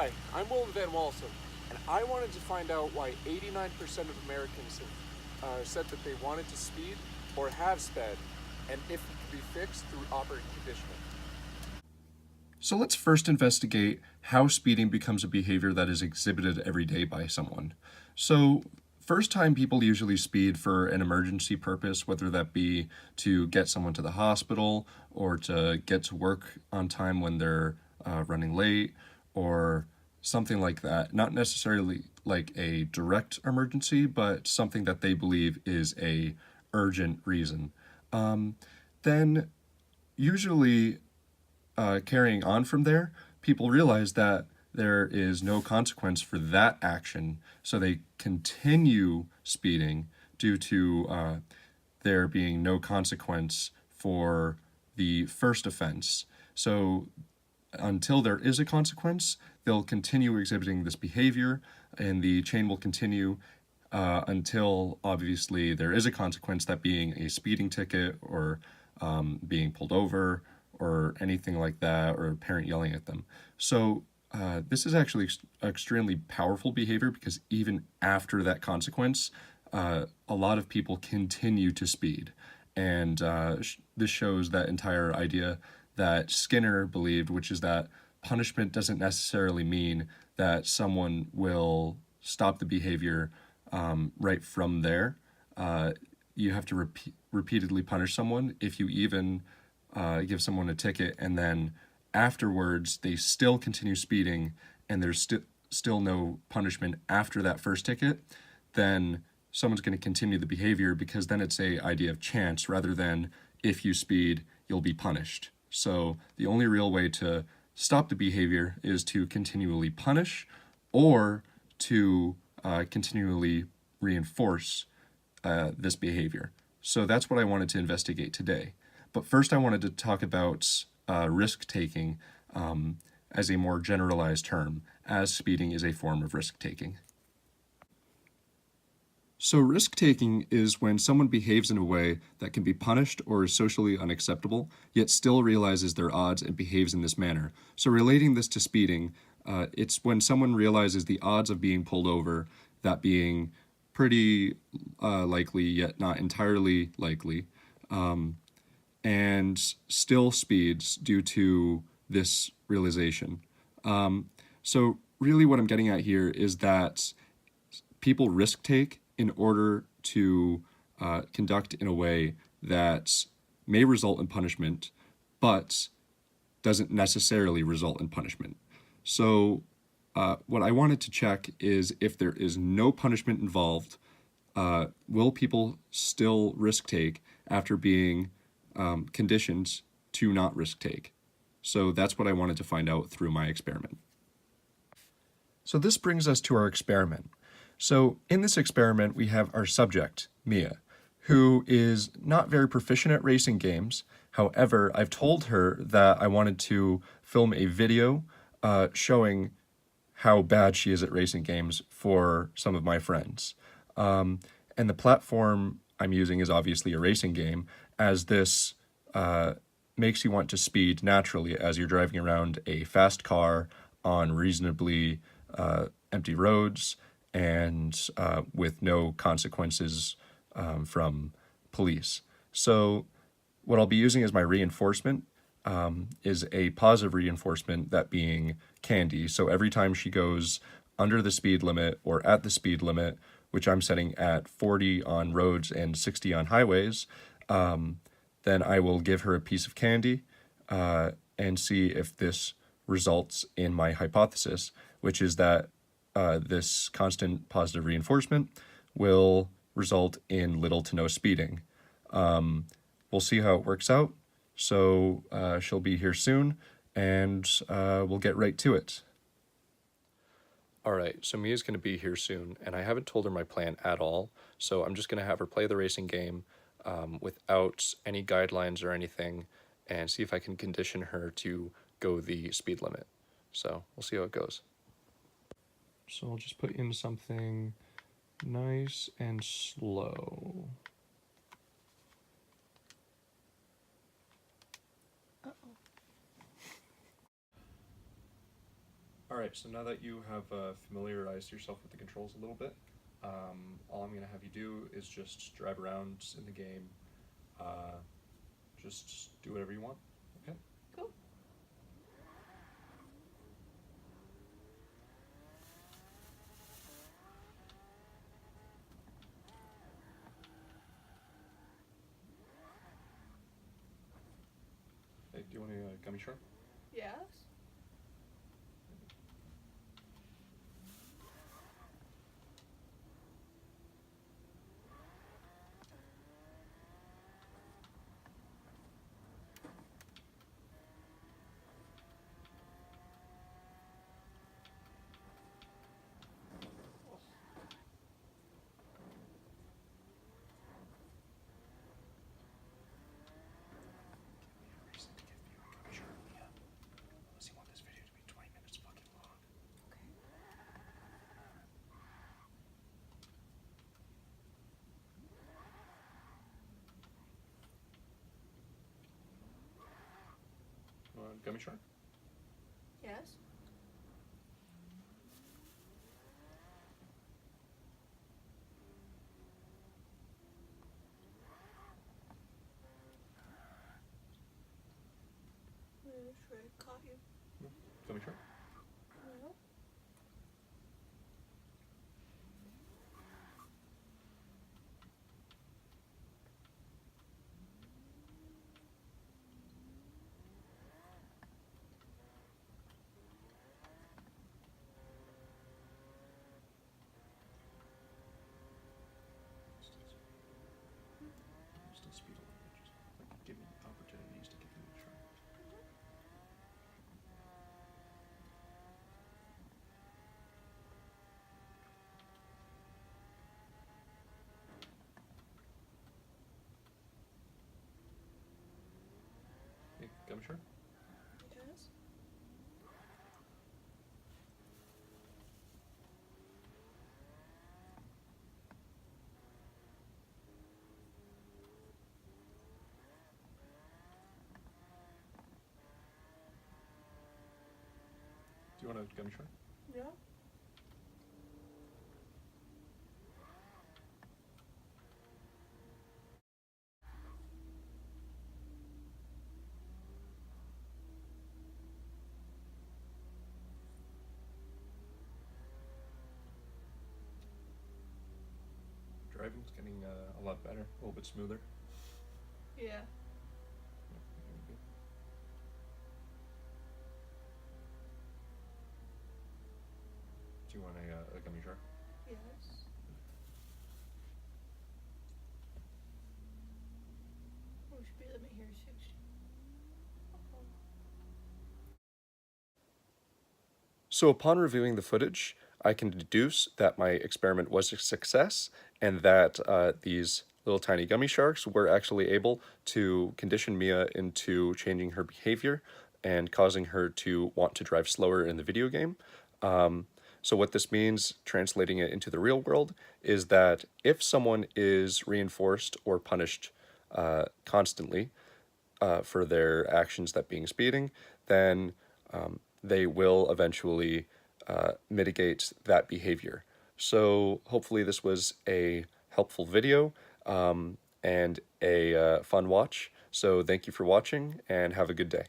Hi, I'm Willem Van Walsum, and I wanted to find out why 89% of Americans have said that they wanted to speed or have sped, and if it could be fixed through operant conditioning. So let's first investigate how speeding becomes a behavior that is exhibited every day by someone. So, first time people usually speed for an emergency purpose, whether that be to get someone to the hospital or to get to work on time when they're running late or something like that. Not necessarily like a direct emergency, but something that they believe is a urgent reason. Then usually carrying on from there, people realize that there is no consequence for that action, so they continue speeding due to there being no consequence for the first offense. So until there is a consequence, they'll continue exhibiting this behavior, and the chain will continue until obviously there is a consequence, that being a speeding ticket or being pulled over or anything like that, or a parent yelling at them. So this is actually extremely powerful behavior because even after that consequence, a lot of people continue to speed. And this shows that entire idea that Skinner believed, which is that punishment doesn't necessarily mean that someone will stop the behavior right from there. You have to repeatedly punish someone. If you even give someone a ticket and then afterwards they still continue speeding and there's still no punishment after that first ticket, then someone's going to continue the behavior, because then it's a idea of chance rather than if you speed, you'll be punished. So the only real way to stop the behavior is to continually punish or to continually reinforce this behavior. So that's what I wanted to investigate today. But first, I wanted to talk about risk taking as a more generalized term, as speeding is a form of risk taking. So, risk taking is when someone behaves in a way that can be punished or is socially unacceptable, yet still realizes their odds and behaves in this manner. So, relating this to speeding, it's when someone realizes the odds of being pulled over, that being pretty likely yet not entirely likely, and still speeds due to this realization. So, really, what I'm getting at here is that people risk take in order to conduct in a way that may result in punishment, but doesn't necessarily result in punishment. So, what I wanted to check is if there is no punishment involved, will people still risk take after being conditioned to not risk take? So that's what I wanted to find out through my experiment. So this brings us to our experiment. So in this experiment, we have our subject, Mia, who is not very proficient at racing games. However, I've told her that I wanted to film a video showing how bad she is at racing games for some of my friends. And the platform I'm using is obviously a racing game, as this makes you want to speed naturally as you're driving around a fast car on reasonably empty roads and with no consequences from police. So what I'll be using as my reinforcement is a positive reinforcement, that being candy. So every time she goes under the speed limit or at the speed limit, which I'm setting at 40 on roads and 60 on highways, then I will give her a piece of candy and see if this results in my hypothesis, which is that this constant positive reinforcement will result in little to no speeding. We'll see how it works out. So she'll be here soon, and we'll get right to it. All right, so Mia's going to be here soon, and I haven't told her my plan at all, so I'm just going to have her play the racing game without any guidelines or anything, and see if I can condition her to go the speed limit. So we'll see how it goes. So I'll just put in something nice and slow. All right, so now that you have familiarized yourself with the controls a little bit, all I'm going to have you do is just drive around in the game. Uh, just do whatever you want. Okay? Cool. Hey, do you want a gummy shark? Yes. Reason to give you a gummy shark, yeah. Unless you want this video to be 20 minutes fucking long. Gummy shark? Yes. Should I caught you? Gummy shark? No. Still speed a little bit, just like give me opportunities to get the new shark. Hey, gummy shark? Yes. Do you want a gummy shark? Yeah. Driving's getting a lot better, a little bit smoother. Yeah. Do you want a gummy shark? Yes. We should be living here 60. So upon reviewing the footage, I can deduce that my experiment was a success and that these little tiny gummy sharks were actually able to condition Mia into changing her behavior and causing her to want to drive slower in the video game. So what this means, translating it into the real world, is that if someone is reinforced or punished constantly, for their actions, that being speeding, then they will eventually mitigate that behavior. So hopefully this was a helpful video and a fun watch. So thank you for watching and have a good day.